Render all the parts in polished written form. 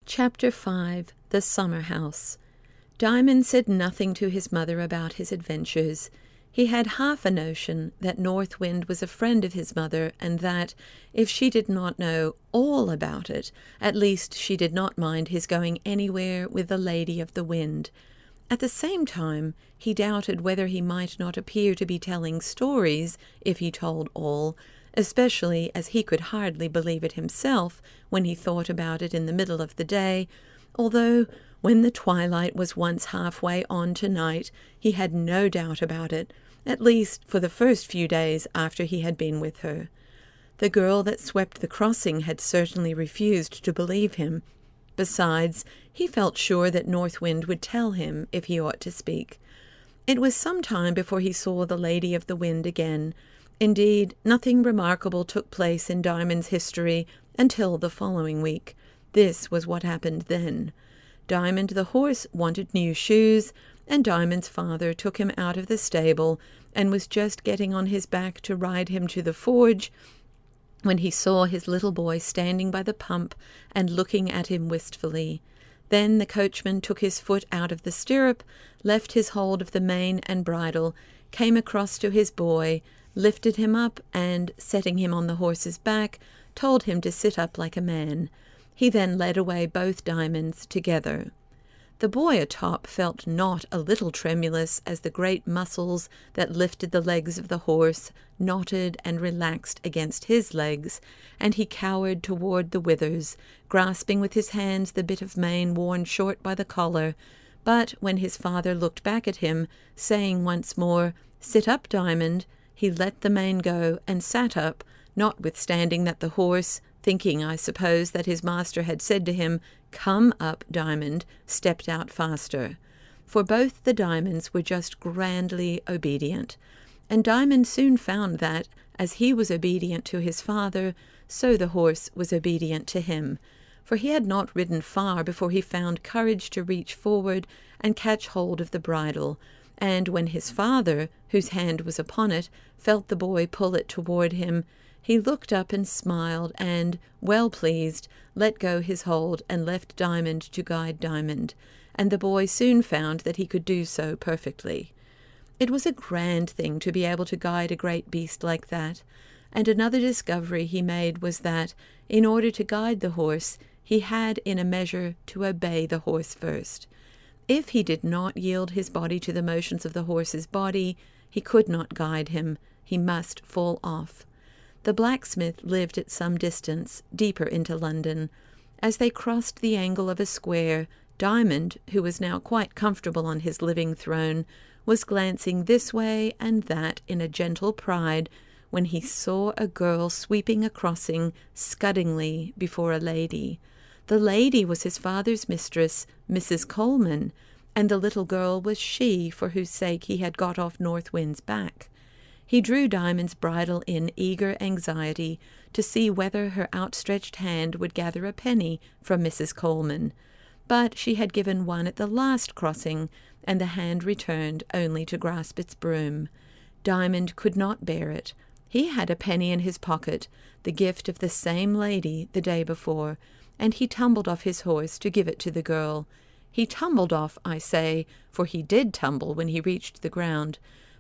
Chapter 5 The Summerhouse. Diamond said nothing to his mother about his adventures. He had half a notion that North Wind was a friend of his mother, and that, if she did not know all about it, at least she did not mind his going anywhere with the Lady of the Wind. At the same time, he doubted whether he might not appear to be telling stories if he told all, especially as he could hardly believe it himself when he thought about it in the middle of the day, although when the twilight was once halfway on to night he had no doubt about it, at least for the first few days after he had been with her. The girl that swept the crossing had certainly refused to believe him. Besides, he felt sure that North Wind would tell him if he ought to speak. It was some time before he saw the Lady of the Wind again. Indeed, nothing remarkable took place in Diamond's history until the following week. This was what happened then. Diamond the horse wanted new shoes, and Diamond's father took him out of the stable and was just getting on his back to ride him to the forge when he saw his little boy standing by the pump and looking at him wistfully. Then the coachman took his foot out of the stirrup, left his hold of the mane and bridle, came across to his boy, lifted him up, and, setting him on the horse's back, told him to sit up like a man. He then led away both Diamonds together. The boy atop felt not a little tremulous as the great muscles that lifted the legs of the horse knotted and relaxed against his legs, and he cowered toward the withers, grasping with his hands the bit of mane worn short by the collar. But when his father looked back at him, saying once more, "Sit up, Diamond," he let the mane go and sat up, notwithstanding that the horse, thinking, I suppose, that his master had said to him, "Come up, Diamond," stepped out faster. For both the Diamonds were just grandly obedient. And Diamond soon found that, as he was obedient to his father, so the horse was obedient to him. For he had not ridden far before he found courage to reach forward and catch hold of the bridle, and when his father, whose hand was upon it, felt the boy pull it toward him, he looked up and smiled, and, well pleased, let go his hold and left Diamond to guide Diamond, and the boy soon found that he could do so perfectly. It was a grand thing to be able to guide a great beast like that, and another discovery he made was that, in order to guide the horse, he had in a measure to obey the horse first. If he did not yield his body to the motions of the horse's body, he could not guide him. He must fall off. The blacksmith lived at some distance, deeper into London. As they crossed the angle of a square, Diamond, who was now quite comfortable on his living throne, was glancing this way and that in a gentle pride when he saw a girl sweeping a crossing scuddingly before a lady. The lady was his father's mistress, Mrs. Coleman, and the little girl was she for whose sake he had got off North Wind's back. He drew Diamond's bridle in eager anxiety to see whether her outstretched hand would gather a penny from Mrs. Coleman. But she had given one at the last crossing, and the hand returned only to grasp its broom. Diamond could not bear it. He had a penny in his pocket, the gift of the same lady the day before, and he tumbled off his horse to give it to the girl. He tumbled off, I say, for he did tumble when he reached the ground,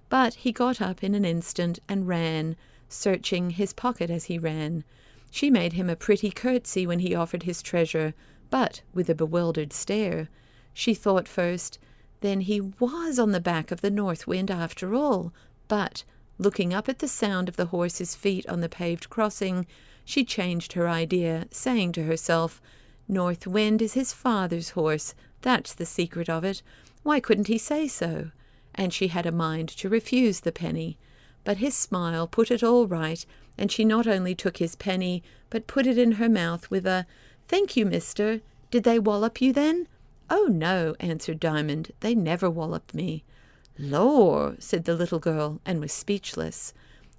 but he got up in an instant and ran, searching his pocket as he ran. She made him a pretty curtsy when he offered his treasure, but with a bewildered stare. She thought first, then he was on the back of the North Wind after all, but, looking up at the sound of the horse's feet on the paved crossing, she changed her idea, saying to herself, "North Wind is his father's horse. That's the secret of it. Why couldn't he say so?" And she had a mind to refuse the penny. But his smile put it all right, and she not only took his penny, but put it in her mouth with a, "Thank you, mister. Did they wallop you then?" "Oh, no," answered Diamond. "They never walloped me." "Lor!" said the little girl, and was speechless.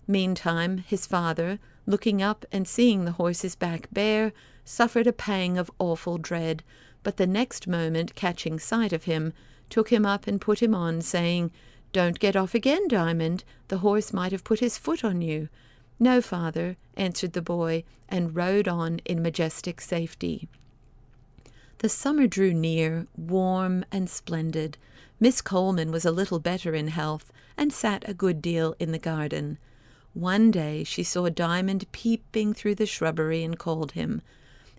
Meantime, his father, looking up and seeing the horse's back bare, suffered a pang of awful dread, but the next moment, catching sight of him, took him up and put him on, saying, "Don't get off again, Diamond. The horse might have put his foot on you." "No, father," answered the boy, and rode on in majestic safety. The summer drew near, warm and splendid. Miss Coleman was a little better in health, and sat a good deal in the garden. One day she saw Diamond peeping through the shrubbery and called him.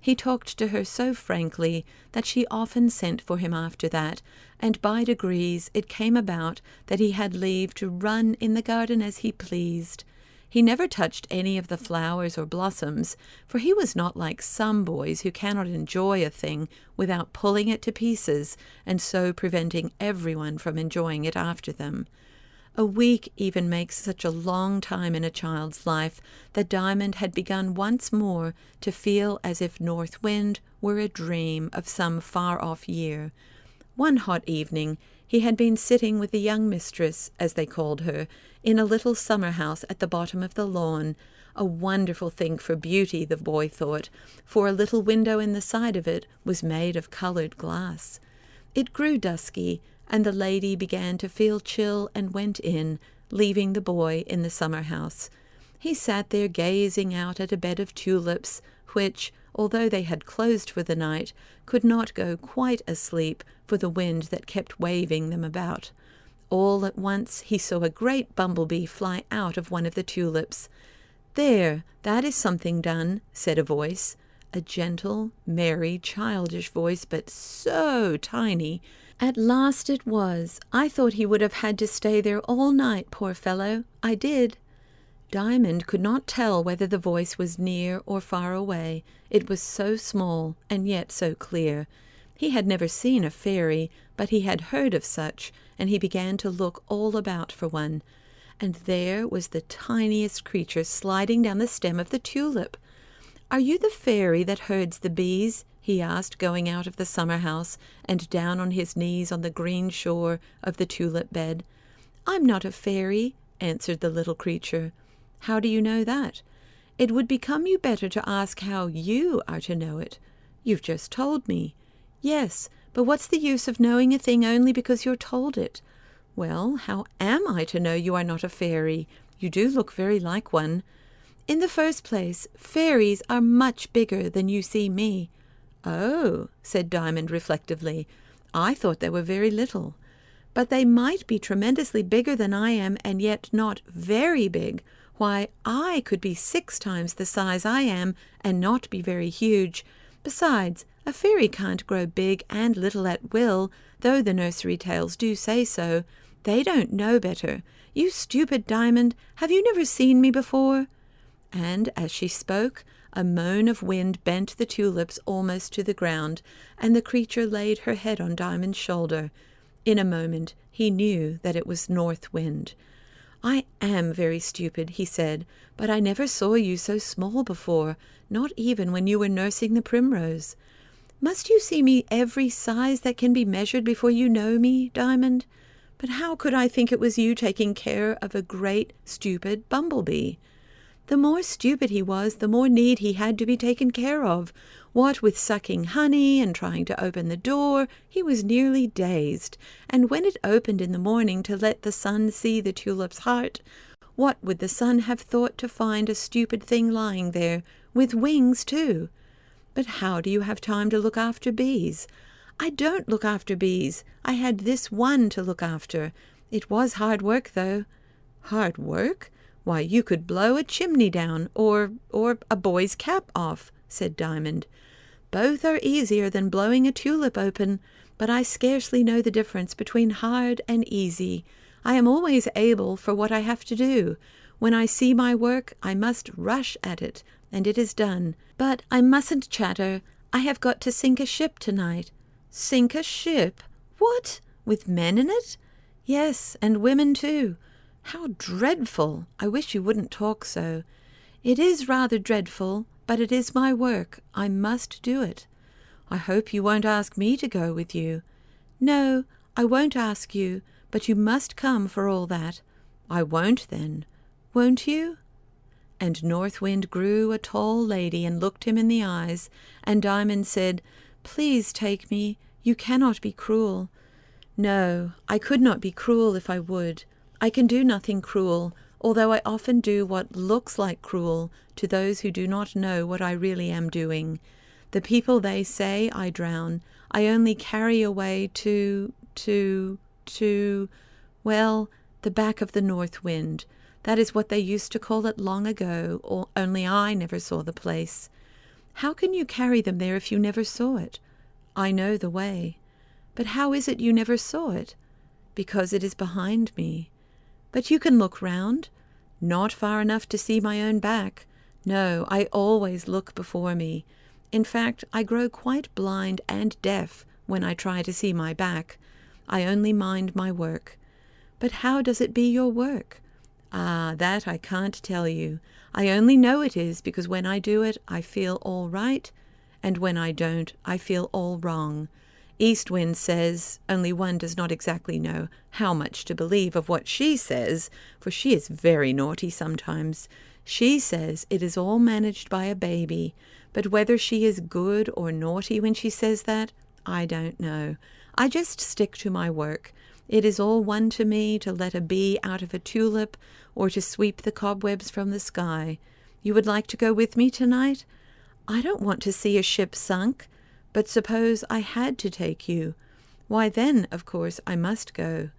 He talked to her so frankly that she often sent for him after that, and by degrees it came about that he had leave to run in the garden as he pleased. He never touched any of the flowers or blossoms, for he was not like some boys who cannot enjoy a thing without pulling it to pieces, and so preventing everyone from enjoying it after them. A week even makes such a long time in a child's life that Diamond had begun once more to feel as if North Wind were a dream of some far-off year. One hot evening he had been sitting with the young mistress, as they called her, in a little summer-house at the bottom of the lawn, a wonderful thing for beauty, the boy thought, for a little window in the side of it was made of coloured glass. It grew dusky, and the lady began to feel chill and went in, leaving the boy in the summer-house. He sat there gazing out at a bed of tulips, which, although they had closed for the night, could not go quite asleep for the wind that kept waving them about. All at once he saw a great bumblebee fly out of one of the tulips. "There, that is something done," said a voice, a gentle, merry, childish voice, but so tiny. "At last it was. I thought he would have had to stay there all night, poor fellow. I did." Diamond could not tell whether the voice was near or far away. It was so small, and yet so clear. He had never seen a fairy, but he had heard of such, and he began to look all about for one. And there was the tiniest creature sliding down the stem of the tulip. "Are you the fairy that herds the bees?" he asked, going out of the summer-house and down on his knees on the green shore of the tulip bed. "I'm not a fairy," answered the little creature. "How do you know that?" "It would become you better to ask how you are to know it." "You've just told me." "Yes, but what's the use of knowing a thing only because you're told it?" "Well, how am I to know you are not a fairy? You do look very like one." "In the first place, fairies are much bigger than you see me." "Oh," said Diamond reflectively, "I thought they were very little." "But they might be tremendously bigger than I am, and yet not very big. Why, I could be 6 times the size I am, and not be very huge. Besides, a fairy can't grow big and little at will, though the nursery tales do say so. They don't know better. You stupid Diamond, have you never seen me before?" And as she spoke, a moan of wind bent the tulips almost to the ground, and the creature laid her head on Diamond's shoulder. In a moment he knew that it was North Wind. "I am very stupid," he said, "but I never saw you so small before, not even when you were nursing the primrose. Must you see me every size that can be measured before you know me, Diamond? But how could I think it was you taking care of a great, stupid bumblebee?" The more stupid he was, the more need he had to be taken care of. What with sucking honey and trying to open the door, he was nearly dazed. And when it opened in the morning to let the sun see the tulip's heart, what would the sun have thought to find a stupid thing lying there, with wings too? "But how do you have time to look after bees?" "I don't look after bees. I had this one to look after. It was hard work, though." "Hard work? Why, you could blow a chimney down, or a boy's cap off," said Diamond. "Both are easier than blowing a tulip open, but I scarcely know the difference between hard and easy. I am always able for what I have to do. When I see my work, I must rush at it, and it is done. But I mustn't chatter. I have got to sink a ship tonight." "Sink a ship? What? With men in it?" "Yes, and women too." "How dreadful! I wish you wouldn't talk so." "It is rather dreadful, but it is my work. I must do it." "I hope you won't ask me to go with you." "No, I won't ask you, but you must come for all that." "I won't then." "Won't you?" And North Wind grew a tall lady and looked him in the eyes, and Diamond said, "Please take me. You cannot be cruel." "No, I could not be cruel if I would. I can do nothing cruel, although I often do what looks like cruel to those who do not know what I really am doing. The people they say I drown, I only carry away to, well, the back of the north wind. That is what they used to call it long ago, only I never saw the place. How can you carry them there if you never saw it? I know the way. But how is it you never saw it? Because it is behind me. But you can look round. Not far enough to see my own back. No, I always look before me. In fact, I grow quite blind and deaf when I try to see my back. I only mind my work. But how does it be your work? Ah, that I can't tell you. I only know it is because when I do it, I feel all right, and when I don't, I feel all wrong. East Wind says, only one does not exactly know how much to believe of what she says, for she is very naughty sometimes. She says it is all managed by a baby, but whether she is good or naughty when she says that, I don't know. I just stick to my work. It is all one to me to let a bee out of a tulip or to sweep the cobwebs from the sky. You would like to go with me tonight? I don't want to see a ship sunk, but suppose I had to take you. Why then, of course, I must go.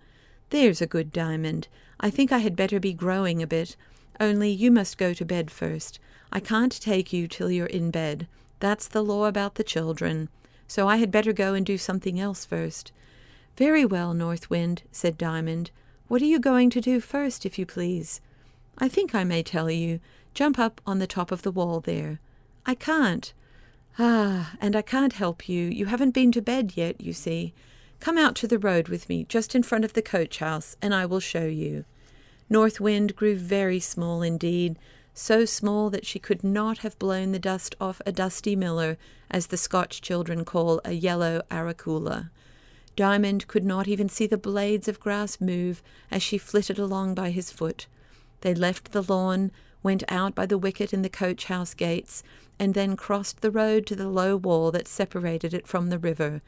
There's a good Diamond. I think I had better be growing a bit, only you must go to bed first. I can't take you till you're in bed. That's the law about the children. So I had better go and do something else first. Very well, North Wind, said Diamond. What are you going to do first, if you please? I think I may tell you. Jump up on the top of the wall there. I can't. Ah, and I can't help you. You haven't been to bed yet, you see. Come out to the road with me, just in front of the coach house, and I will show you. North Wind grew very small indeed, so small that she could not have blown the dust off a dusty miller, as the Scotch children call a yellow aracoola. Diamond could not even see the blades of grass move as she flitted along by his foot. They left the lawn, went out by the wicket in the coach-house gates, and then crossed the road to the low wall that separated it from the river.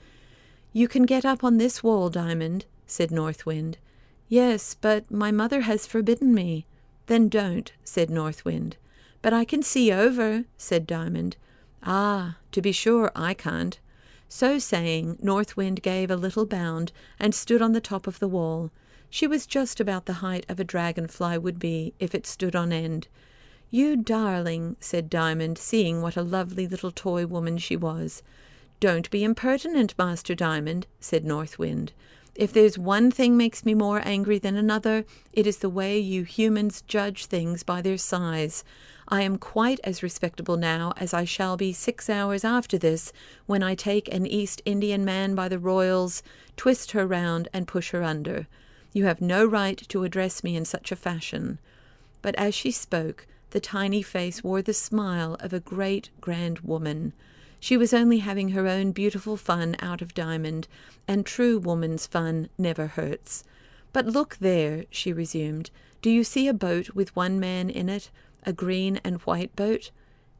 "You can get up on this wall, Diamond," said North Wind. "Yes, but my mother has forbidden me." "Then don't," said North Wind. "But I can see over," said Diamond. "Ah, to be sure I can't." So saying, North Wind gave a little bound and stood on the top of the wall. She was just about the height of a dragonfly would be if it stood on end. "You darling," said Diamond, seeing what a lovely little toy woman she was. "Don't be impertinent, Master Diamond," said North Wind. "If there's one thing makes me more angry than another, it is the way you humans judge things by their size. I am quite as respectable now as I shall be 6 hours after this, when I take an East Indian man by the royals, twist her round, and push her under. You have no right to address me in such a fashion." But as she spoke, the tiny face wore the smile of a great, grand woman. She was only having her own beautiful fun out of Diamond, and true woman's fun never hurts. "But look there," she resumed. "Do you see a boat with one man in it? A green and white boat?"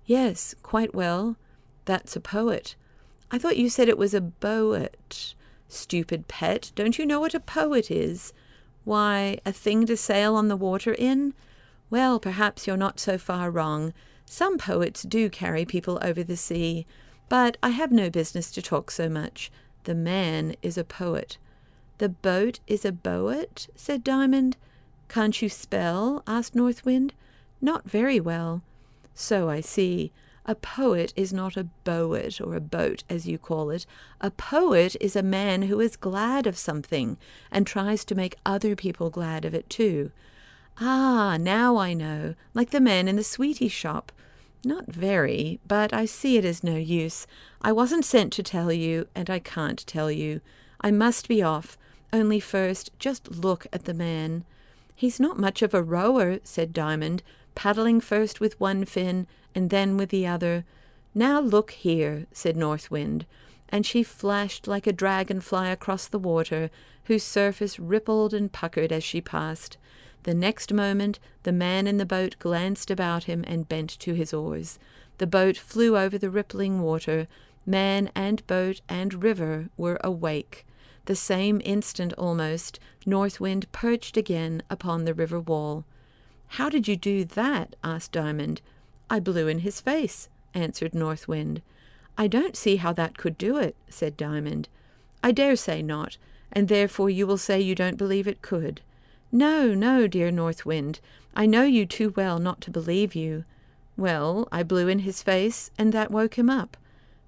"Yes, quite well." "That's a poet." "I thought you said it was a boat." "Stupid pet, don't you know what a poet is?" "Why, a thing to sail on the water in?" "Well, perhaps you're not so far wrong. Some poets do carry people over the sea. But I have no business to talk so much. The man is a poet." "The boat is a boat?" said Diamond. "Can't you spell?" asked North Wind. "Not very well." "So I see. A poet is not a boet or a boat, as you call it. A poet is a man who is glad of something and tries to make other people glad of it too." "Ah, now I know. Like the man in the sweetie shop." "Not very, but I see it is no use. I wasn't sent to tell you, and I can't tell you. I must be off. Only first, just look at the man." "He's not much of a rower," said Diamond, paddling first with one fin and then with the other. "Now look here," said North Wind, and she flashed like a dragonfly across the water, whose surface rippled and puckered as she passed. The next moment the man in the boat glanced about him and bent to his oars. The boat flew over the rippling water. Man and boat and river were awake. The same instant almost, North Wind perched again upon the river wall. "How did you do that?" asked Diamond. "I blew in his face," answered North Wind. "I don't see how that could do it," said Diamond. "I dare say not, and therefore you will say you don't believe it could. No, no, dear North Wind, I know you too well not to believe you. Well, I blew in his face, and that woke him up.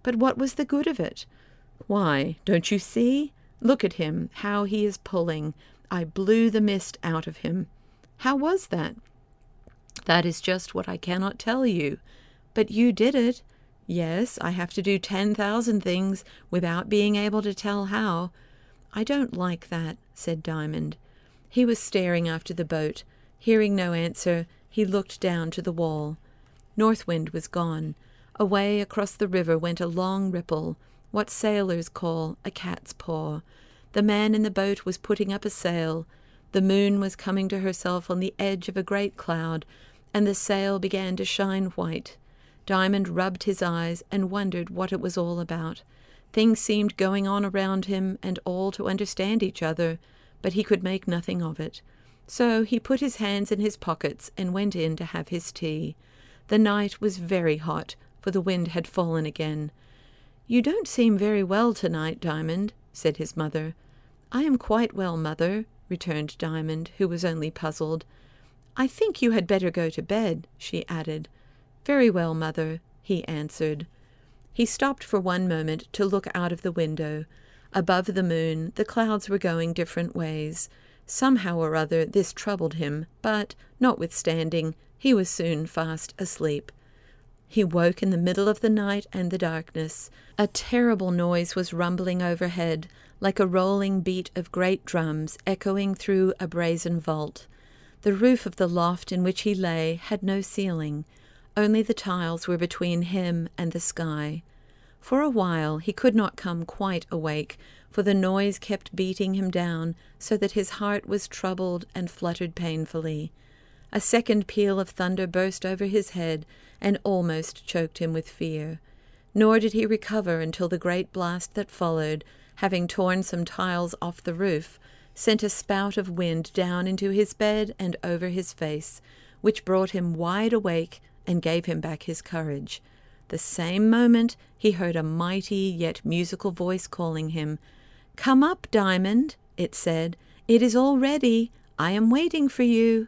But what was the good of it? Why, don't you see? Look at him, how he is pulling. I blew the mist out of him. How was that?" "That is just what I cannot tell you. But you did it. Yes, I have to do 10,000 things without being able to tell how." "I don't like that," said Diamond. He was staring after the boat. Hearing no answer, he looked down to the wall. North Wind was gone. Away across the river went a long ripple, what sailors call a cat's paw. The man in the boat was putting up a sail. The moon was coming to herself on the edge of a great cloud, and the sail began to shine white. Diamond rubbed his eyes and wondered what it was all about. Things seemed going on around him, and all to understand each other, but he could make nothing of it. So he put his hands in his pockets and went in to have his tea. The night was very hot, for the wind had fallen again. "You don't seem very well tonight, Diamond," said his mother. "I am quite well, mother," returned Diamond, who was only puzzled. "I think you had better go to bed," she added. "Very well, mother," he answered. He stopped for one moment to look out of the window. Above the moon, the clouds were going different ways. Somehow or other this troubled him, but, notwithstanding, he was soon fast asleep. He woke in the middle of the night and the darkness. A terrible noise was rumbling overhead, like a rolling beat of great drums echoing through a brazen vault. The roof of the loft in which he lay had no ceiling. Only the tiles were between him and the sky. For a while he could not come quite awake, for the noise kept beating him down, so that his heart was troubled and fluttered painfully. A second peal of thunder burst over his head and almost choked him with fear. Nor did he recover until the great blast that followed, having torn some tiles off the roof, sent a spout of wind down into his bed and over his face, which brought him wide awake and gave him back his courage. The same moment he heard a mighty yet musical voice calling him. "Come up, Diamond," it said. "It is all ready. I am waiting for you."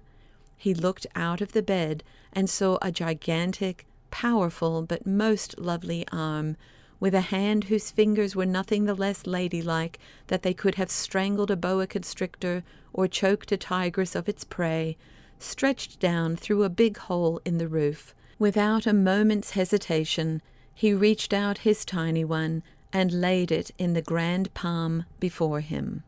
He looked out of the bed and saw a gigantic, powerful, but most lovely arm, with a hand whose fingers were nothing the less ladylike that they could have strangled a boa constrictor or choked a tigress of its prey, stretched down through a big hole in the roof. Without a moment's hesitation, he reached out his tiny one and laid it in the grand palm before him.